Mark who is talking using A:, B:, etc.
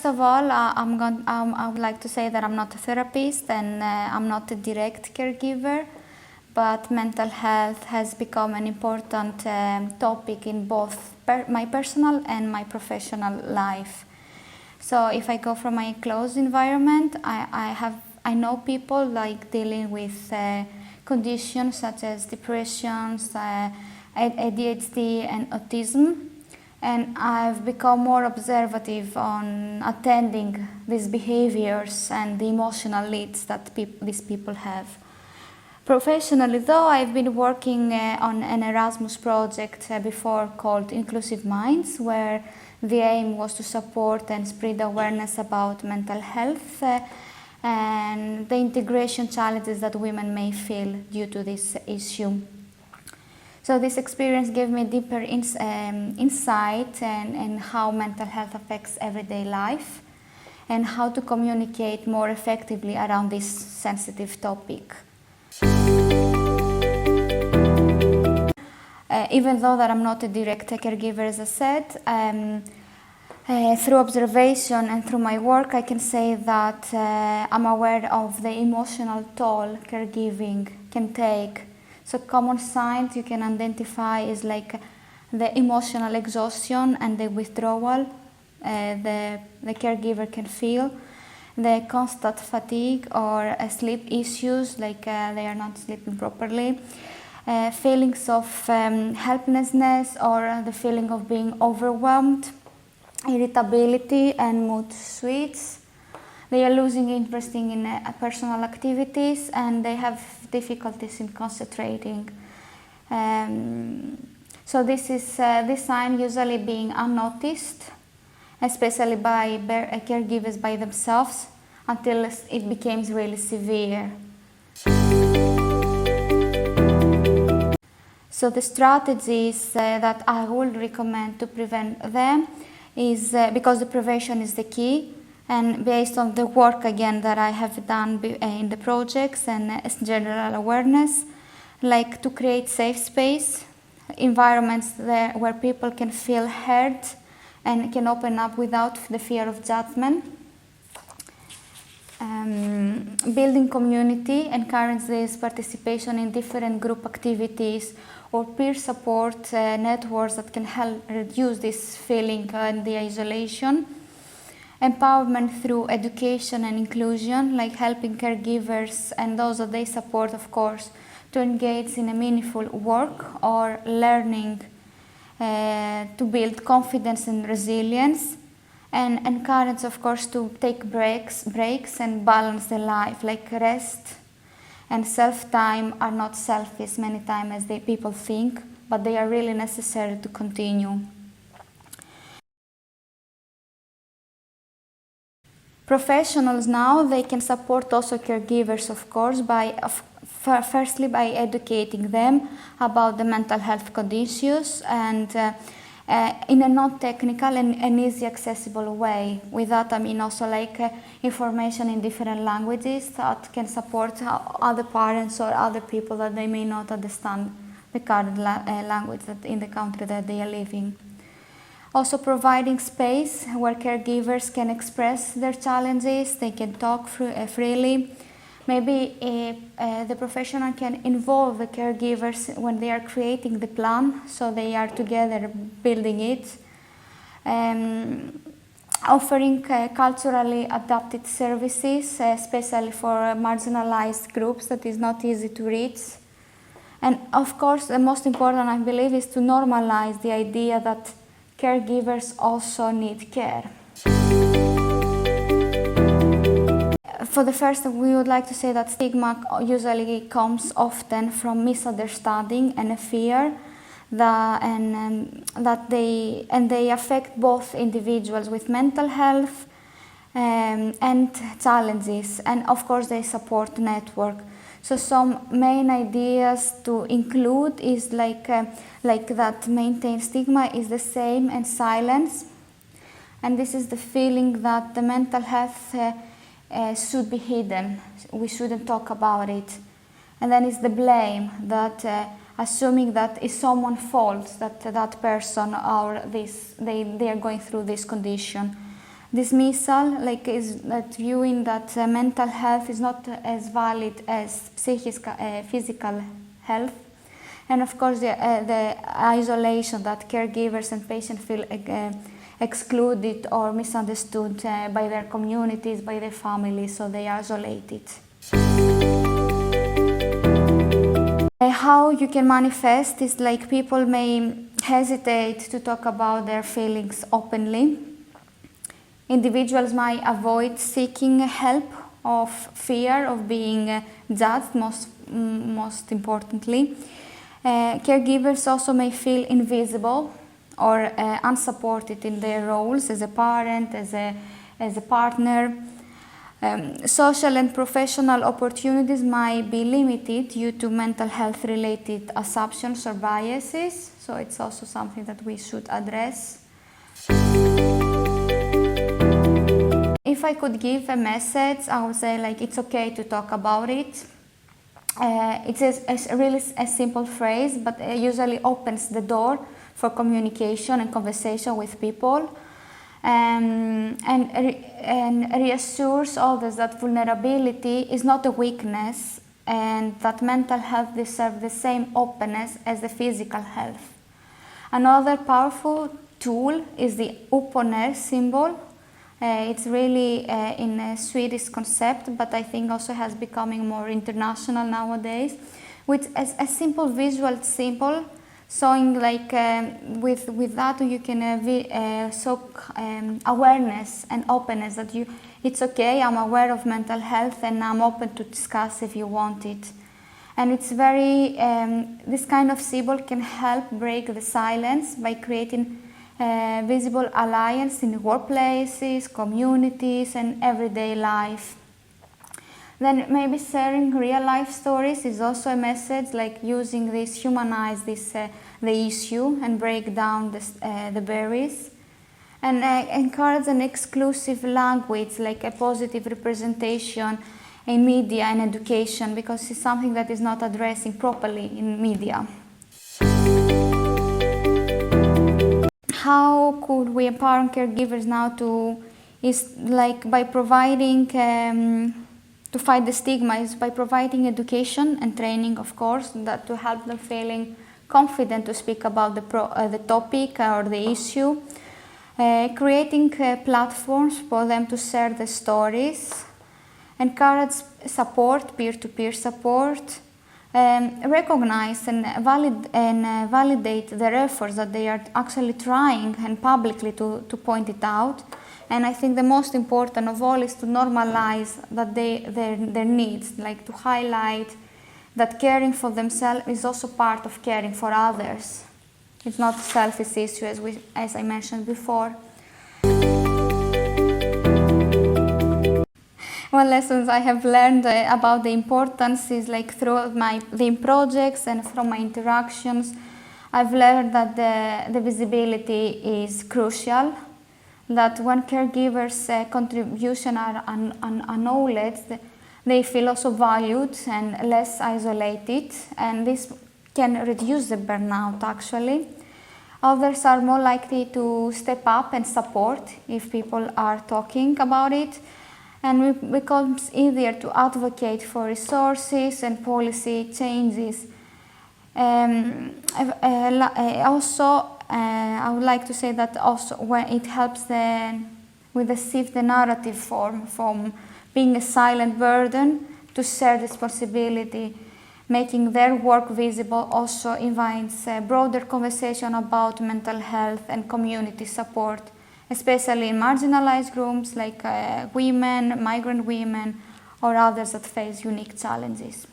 A: first of all, I would like to say that I'm not a therapist and I'm not a direct caregiver, but mental health has become an important topic in both my personal and my professional life. So if I go from my close environment, I know people like dealing with conditions such as depressions, ADHD and autism. And I've become more observative on attending these behaviors and the emotional needs that these people have. Professionally, though, I've been working on an Erasmus project before called Inclusive Minds, where the aim was to support and spread awareness about mental health and the integration challenges that women may feel due to this issue. So this experience gave me deeper insight in how mental health affects everyday life and how to communicate more effectively around this sensitive topic. Even though that I'm not a direct caregiver, as I said, through observation and through my work, I can say that I'm aware of the emotional toll caregiving can take. So common signs you can identify is like the emotional exhaustion and the withdrawal the caregiver can feel, the constant fatigue or sleep issues, like they are not sleeping properly, feelings of helplessness or the feeling of being overwhelmed, irritability and mood swings. They are losing interest in personal activities and they have difficulties in concentrating. So this sign usually being unnoticed, especially by caregivers by themselves, until it becomes really severe. So the strategies that I would recommend to prevent them is, because the prevention is the key, and based on the work again that I have done in the projects and general awareness, like to create safe space, environments there where people can feel heard and can open up without the fear of judgment. Building community encourages participation in different group activities or peer support networks that can help reduce this feeling and the isolation. Empowerment through education and inclusion, like helping caregivers and those that they support, of course, to engage in a meaningful work or learning to build confidence and resilience, and encourage, of course, to take breaks and balance the life, like rest and self-time are not selfish many times as people think, but they are really necessary to continue. Professionals now, they can support also caregivers, of course, firstly by educating them about the mental health conditions and in a non-technical and easy accessible way. With that I mean also like information in different languages that can support other parents or other people that they may not understand the current language that in the country that they are living. Also providing space where caregivers can express their challenges, they can talk freely. Maybe the professional can involve the caregivers when they are creating the plan, so they are together building it. Offering culturally adapted services, especially for marginalized groups that is not easy to reach. And of course, the most important, I believe, is to normalize the idea that caregivers also need care. For the first, we would like to say that stigma usually comes often from misunderstanding and a fear that they affect both individuals with mental health and challenges, and of course they support network. So some main ideas to include is like that maintain stigma is the same and silence, and this is the feeling that the mental health should be hidden, we shouldn't talk about it. And then is the blame, that assuming that it's someone's fault that that person or they are going through this condition. dismissal, like is that viewing that mental health is not as valid as physical health. And of course, the isolation that caregivers and patients feel excluded or misunderstood by their communities, by their families, so they are isolated. How you can manifest is like people may hesitate to talk about their feelings openly. Individuals might avoid seeking help of fear of being judged, most importantly. Caregivers also may feel invisible or unsupported in their roles as a parent, as a partner. Social and professional opportunities might be limited due to mental health related assumptions or biases, so it's also something that we should address. If I could give a message, I would say like it's okay to talk about it. It's a really a simple phrase, but it usually opens the door for communication and conversation with people. And reassures others that vulnerability is not a weakness and that mental health deserves the same openness as the physical health. Another powerful tool is the öpponer symbol. It's really in a Swedish concept, but I think also has becoming more international nowadays, which is a simple visual symbol. Showing like with that you can show awareness and openness that it's okay, I'm aware of mental health and I'm open to discuss if you want it. And it's very, this kind of symbol can help break the silence by creating visible alliance in workplaces, communities and everyday life. Then maybe sharing real life stories is also a message, like using this, humanize this, the issue and break down the barriers. And encourage an exclusive language, like a positive representation in media and education, because it's something that is not addressing properly in media. How could we empower caregivers now is like by providing to fight the stigma is by providing education and training, of course, that to help them feeling confident to speak about the topic or the issue. Creating platforms for them to share the stories. Encourage support, peer-to-peer support. Recognize and validate their efforts that they are actually trying and publicly to point it out. And I think the most important of all is to normalize that their needs, like to highlight that caring for themselves is also part of caring for others. It's not a selfish issue as I mentioned before. One lessons I have learned about the importance is like through the projects and from my interactions, I've learned that the visibility is crucial. That when caregivers' contribution are acknowledged, they feel also valued and less isolated, and this can reduce the burnout actually. Others are more likely to step up and support if people are talking about it, and it becomes easier to advocate for resources and policy changes. I would like to say that also when it helps with the shift the narrative form from being a silent burden to shared responsibility, making their work visible also invites a broader conversation about mental health and community support, especially in marginalized groups like women, migrant women, or others that face unique challenges.